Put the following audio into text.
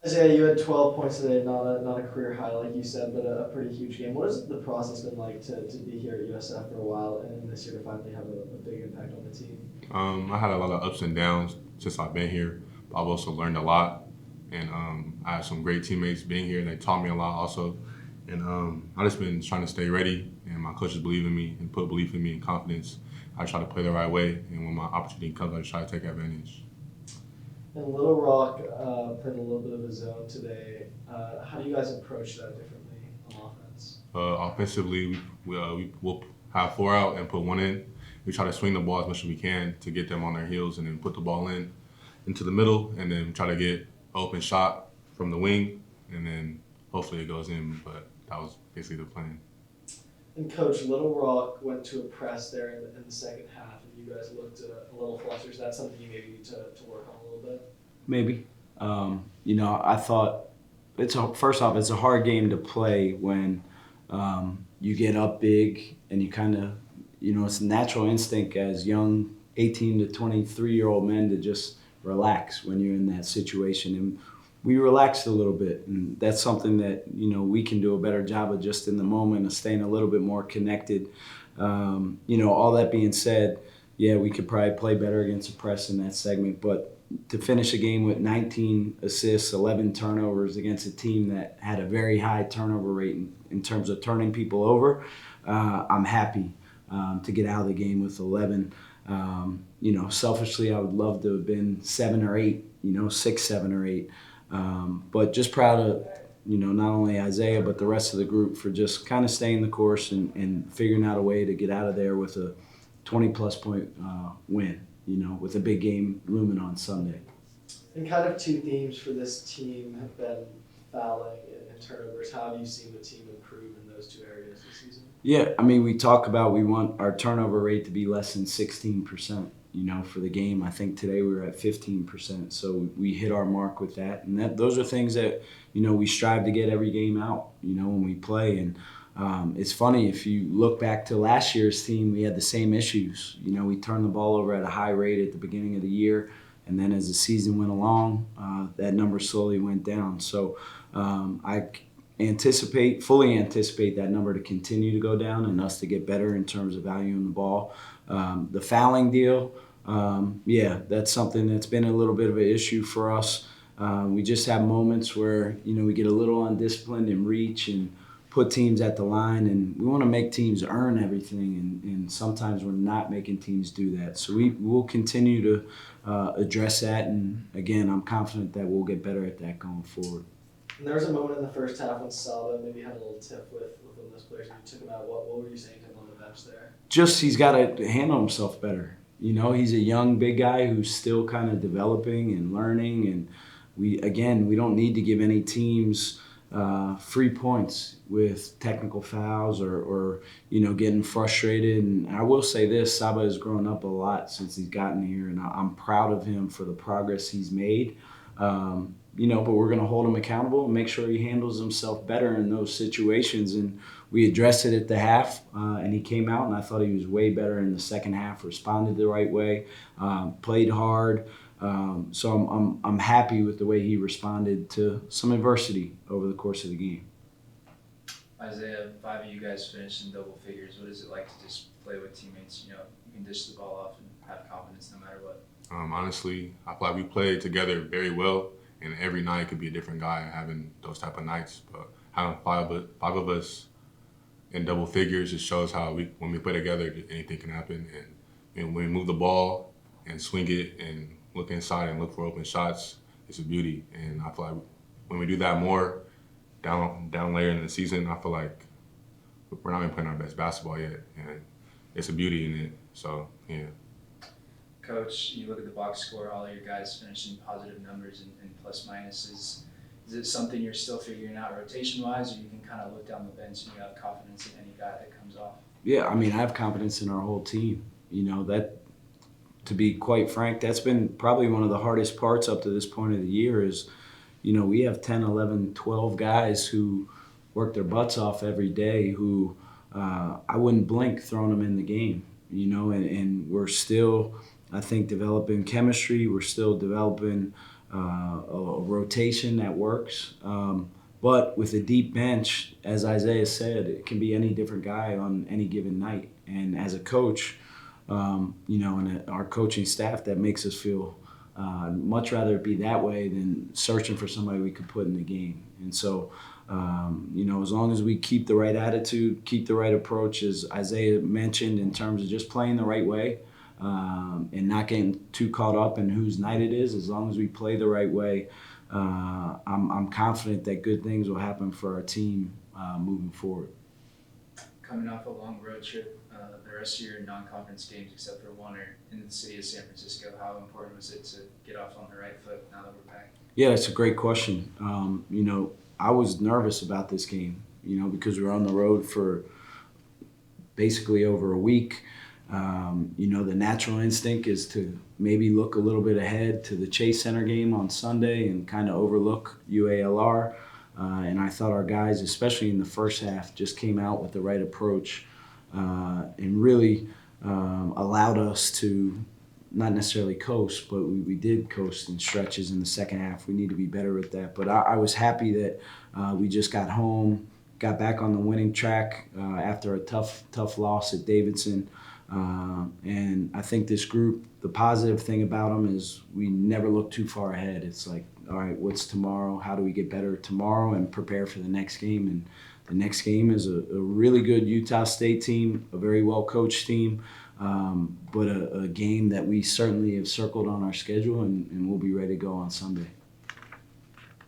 Isaiah, you had 12 points today, not a career high like you said, but a pretty huge game. What has the process been like to be here at USF for a while and this year to finally have a big impact on the team? I had a lot of ups and downs since I've been here, but I've also learned a lot. And I had some great teammates being here. They taught me a lot also. And I just been trying to stay ready. And my coaches believe in me and put belief in me and confidence. I try to play the right way. And when my opportunity comes, I try to take advantage. And Little Rock played a little bit of a zone today. How do you guys approach that differently on offense? Offensively, we'll have four out and put one in. We try to swing the ball as much as we can to get them on their heels and then put the ball into the middle and then try to get open shot from the wing and then hopefully it goes in. But that was basically the plan. And Coach, Little Rock went to a press there in the second half, and you guys looked a little flustered. Is that something you maybe need to work on a little bit? Maybe. I thought first off, it's a hard game to play when you get up big and you kind of, it's a natural instinct as young 18 to 23-year-old men to just relax when you're in that situation. And we relaxed a little bit, and that's something that we can do a better job of just in the moment of staying a little bit more connected. All that being said, yeah, we could probably play better against the press in that segment, but to finish a game with 19 assists, 11 turnovers against a team that had a very high turnover rate in terms of turning people over, I'm happy to get out of the game with 11. Selfishly, I would love to have been 7 or 8, 6, 7 or 8. But just proud of, not only Isaiah, but the rest of the group for just kind of staying the course and figuring out a way to get out of there with a 20-plus point win, with a big game looming on Sunday. And kind of two themes for this team have been fouling and turnovers. How have you seen the team improve in those two areas this season? Yeah, we talk about we want our turnover rate to be less than 16%, for the game. I think today we were at 15%, so we hit our mark with that. And those are things that, we strive to get every game out, when we play. And it's funny, if you look back to last year's team, we had the same issues. We turned the ball over at a high rate at the beginning of the year, and then as the season went along, that number slowly went down. So I fully anticipate that number to continue to go down and us to get better in terms of valuing the ball. The fouling deal, that's something that's been a little bit of an issue for us. We just have moments where, we get a little undisciplined and reach and put teams at the line, and we want to make teams earn everything, and sometimes we're not making teams do that. So we'll continue to address that, and again, I'm confident that we'll get better at that going forward. And there was a moment in the first half when Saba maybe had a little tip with one of those players and you took him out. What were you saying to him on the bench there? Just he's got to handle himself better. He's a young, big guy who's still kind of developing and learning, and we don't need to give any teams free points with technical fouls or getting frustrated. And I will say this, Saba has grown up a lot since he's gotten here, and I'm proud of him for the progress he's made. But we're going to hold him accountable and make sure he handles himself better in those situations. And we addressed it at the half, and he came out, and I thought he was way better in the second half, responded the right way, played hard. So I'm happy with the way he responded to some adversity over the course of the game. Isaiah, 5 of you guys finished in double figures. What is it like to just play with teammates? You can dish the ball off and have confidence no matter what. Honestly, I feel like we played together very well, and every night could be a different guy having those type of nights. But having five of us in double figures just shows how when we play together, anything can happen. And when we move the ball and swing it and look inside and look for open shots, it's a beauty. And I feel like when we do that more down later in the season, I feel like we're not even playing our best basketball yet, and it's a beauty in it. So yeah. Coach, you look at the box score, all of your guys finishing positive numbers and plus minuses. Is it something you're still figuring out rotation-wise, or you can kind of look down the bench and you have confidence in any guy that comes off? Yeah, I have confidence in our whole team. That, to be quite frank, that's been probably one of the hardest parts up to this point of the year is, we have 10, 11, 12 guys who work their butts off every day who I wouldn't blink throwing them in the game, and we're still, I think, developing chemistry. We're still developing a rotation that works. But with a deep bench, as Isaiah said, it can be any different guy on any given night. And as a coach, and our coaching staff, that makes us feel much rather it be that way than searching for somebody we could put in the game. And so, as long as we keep the right attitude, keep the right approach, as Isaiah mentioned, in terms of just playing the right way and not getting too caught up in whose night it is, as long as we play the right way, I'm confident that good things will happen for our team moving forward. Coming off a long road trip, the rest of your non-conference games, except for one, are in the city of San Francisco. How important was it to get off on the right foot now that we're back? Yeah, that's a great question. I was nervous about this game, because we were on the road for basically over a week. The natural instinct is to maybe look a little bit ahead to the Chase Center game on Sunday and kind of overlook UALR. And I thought our guys, especially in the first half, just came out with the right approach and really allowed us to not necessarily coast, but we did coast in stretches in the second half. We need to be better at that. But I was happy that we just got home, got back on the winning track after a tough loss at Davidson. And I think this group, the positive thing about them is we never look too far ahead. It's like, all right, what's tomorrow? How do we get better tomorrow and prepare for the next game? And the next game is a really good Utah State team, a very well-coached team, but a game that we certainly have circled on our schedule, and we'll be ready to go on Sunday.